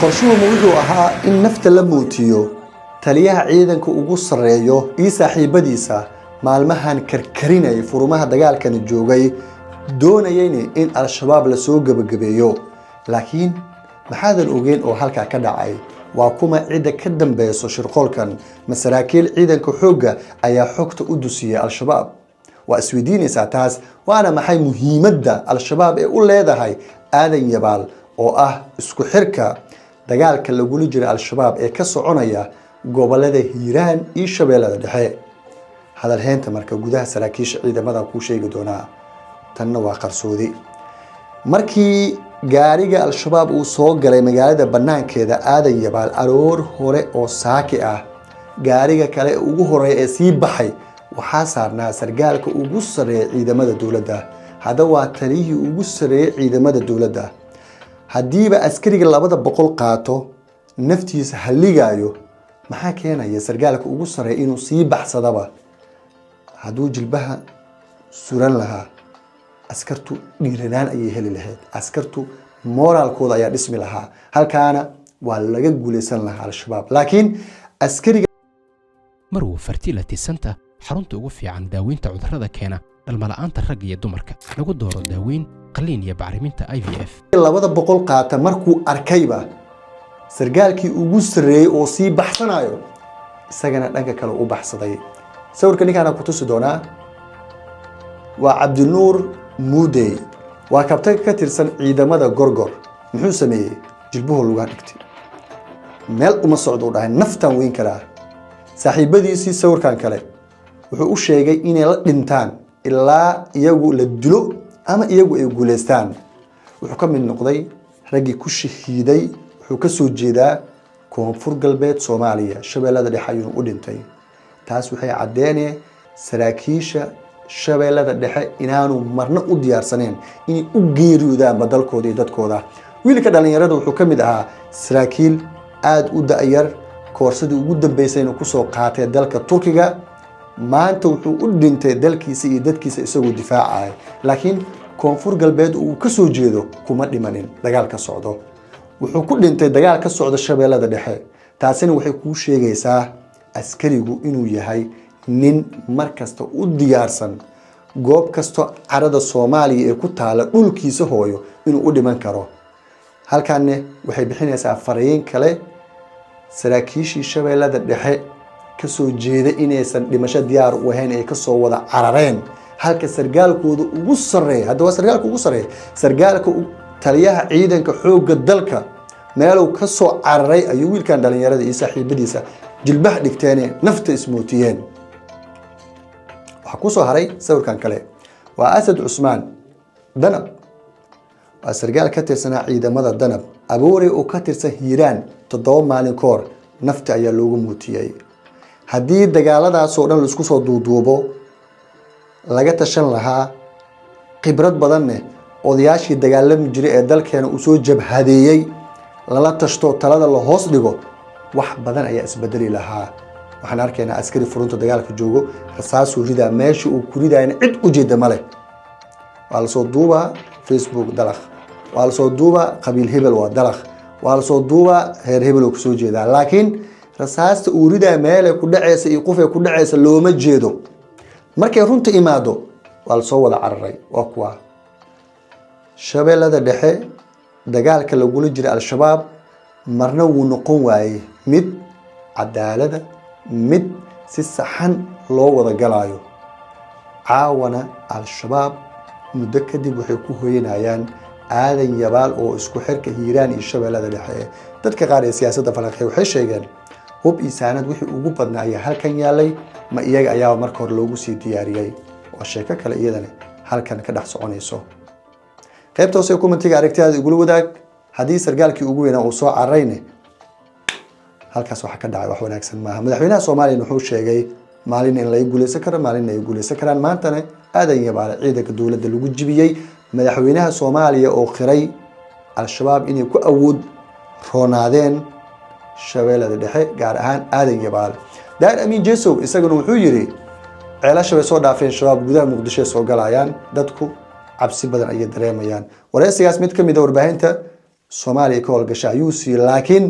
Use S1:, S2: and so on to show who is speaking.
S1: qorshuhu wuxuu ahaa in nafta la muujiyo taliyaha ciidanka ugu sareeyo iyo saaxiibadiisa maalmahan karkarinay furumaha dagaalkan joogay doonayeen in al-shabaab la soo gabagabeeyo laakiin maxaadan ogeyn oo halka ka dhacay waa kuma cida ka dambayso shirqoolkan masaraakiil ciidanka xooga ayaa xogta u dusiyay al-shabaab waa isweydiinaysaa taas waana maxay muhiimadda al-shabaab ee u leedahay aadan yabaal oo ah isku xirka dagaalka lagula jira al-shabaab ee ka soconaya gobolada Hiiraan iyo Shabeellada Dhexe hadal heenta marka gudaha saraakiisha ciidamada ku sheegi doona tanna waa qarsoodi markii gaariga al-shabaab uu soo galay magaalada banaankeeda aadan yabaal aroor hore oo saaki ah gaariga kale ugu horeeya ee sii baxay waxaa saarnaa sargaalka ugu sareeya ciidamada dawladda hada waa taliyihii ugu sareeya ciidamada dawladda hadiiba askariga 200 qaato naftiisa haligayo maxaa keenaya sargaalka ugu sareeya inuu sii baxsadaba haduu jilbaha suran lahaa askartu dhiiranaan ay heli lahayd askartu moraalkooda ayaa dhismi lahaa halkaana waa laga guuleysan lahaa al-shabaab laakiin askariga
S2: maruu fertility center xarunta ugu fiican daaweynta cudurrada keena dhalmala'aanta rag iyo dumarka lagu dooro daaweyn qaliin iyo bacriminta IVF
S1: 200 qaata markuu arkayba sargaalkii ugu sareeyay oo sii baxsanayo isagana dhanka kale u baxsaday sawirka ninkaana ku tusi doonaa waa Cabdinuur Muudey waa kabtan ka tirsan ciidamada gorgor muxuu sameeyay jilbuhu luga dhigtay meel uma socdo u dhahay naftan weyn kara saaxiibadiisii sawirkan kale wuxuu u sheegay inay la dhintaan ilaa iyagu la dilo ama iyagu ay guuleystaan wuxuu ka mid noqday ragii ku shahiiday wuxuu ka soo jeedaa koonfur galbeed Soomaaliya Shabeellada Dhexe ayuu u dhintay taas waxay cadeynaysaa saraakiisha Shabeellada Dhexe inaanu marna u diyaarsaneen inay u geeriyoodaan badalkooda iyo dadkooda wiilka dhalinyarada wuxuu ka mid ahaa saraakiil aad u da'yar koorsadii ugu dambeysay inuu ku soo qaatay dalka Turkiga maanta wuxuu u dhintay dalkiisa iyo dadkiisa isagoo difaacay laakiin koonfur galbeed uu ka soo jeedo kuma dhimanin dagaal ka socdo wuxuu ku dhintay dagaal ka socdo Shabeellada Dhexe taasina waxay ku sheegaysaa askarigu inuu yahay nin markasta u diyaarsan goob kasto carada Soomaaliya ee ku taala dhulkiisa hooyo inuu u dhiman karo halkaanne waxay bixinaysaa fariin kale saraakiishii Shabeellada Dhexe ka soo jeeda inaysan dhimasho diyaar u ahayn ay ka soo wada carareen halka sargaalkooda ugu sareeya hadda waa sargaalka ugu sareeya sargaalka taliyaha ciidanka xoogga dalka meeluu ka soo cararay ayuu wiilkan dhalinyarada iyo saaxiibadiisa jilbaha dhigteen nafta ismootiyeen waxa ku soo haray sawirkan kale waa Asad Usmaan Danab waa sargaal ka tirsan ciidamada Danab abuure oo ka tirsan Hiiraan 7 maalin koor nafta ayaa loogu muutiyay hadii dagaaladaas oo dhan la isku soo duuduubo laga tashan lahaa khibrad badan odayaashii dagaalami jiray ee dalkeena uu soo jabhadeeyay lala tashto talada la hoos dhigo wax badan ayaa isbedeli lahaa waxaan arkaynaa askari furunta dagaalka joogo rasaas uu ridaa meesha uu ku ridaayna cid u jeeda male waa la soo duubaa Facebook dalakh waa la soo duubaa qabiil hebel waa dalakh waa la soo duubaa heer hebel oo soo jeeda laakiin rasaasta uu ridaa meel ku dhacaysa iyo qof ku dhacaysa looma jeedo markay runta imaado waa la soo wada cararay waa kuwa Shabeellada Dhexe dagaalka lagula jira al-shabaab marna wuu noqon waayay mid cadaalada mid si saxan loo wada galaayo caawana al-shabaab muddo kadib waxay ku hooyanayaan aadan yabaal oo isku xirka Hiiraan iyo Shabeellada Dhexe dadka qaar ee siyaasadda falanqeey waxay sheegeen hub isaanad wixii ugu badnaa ayaa halkan yaalay ma iyaga ayaa marka hore loogu sii diyaariyay oo sheeko kale iyadana halkan ka dhax soconayso qaybta hoose commentiga aragtiyaada igula wadaag hadii sargaalkii ugu weynaa uu soo cararayne halkaas waxa ka dhacay wax wanaagsan maaha madaxweynaha Soomaaliya wuxuu sheegay maalin in la guuleysan karo maalin ay guuleysan karaan maantana aadan yabaal ciidanka dawladda lagu jibiyay madaxweynaha Soomaaliya oo qiray al-shabaab inay ku awood roonaadeen Shabeellada Dhexe gaar ahaan aadan yabaal daar Amiin Jeesow isaguna wuxuu yiri ceelasha way soo dhaafeen shabaab gudaha Muqdisho soo galayaan dadku cabsi badan ay dareemayaan wareysigaas mid kamid ah warbaahinta soomaaliya ka howlgasha ayuu siiyey laakiin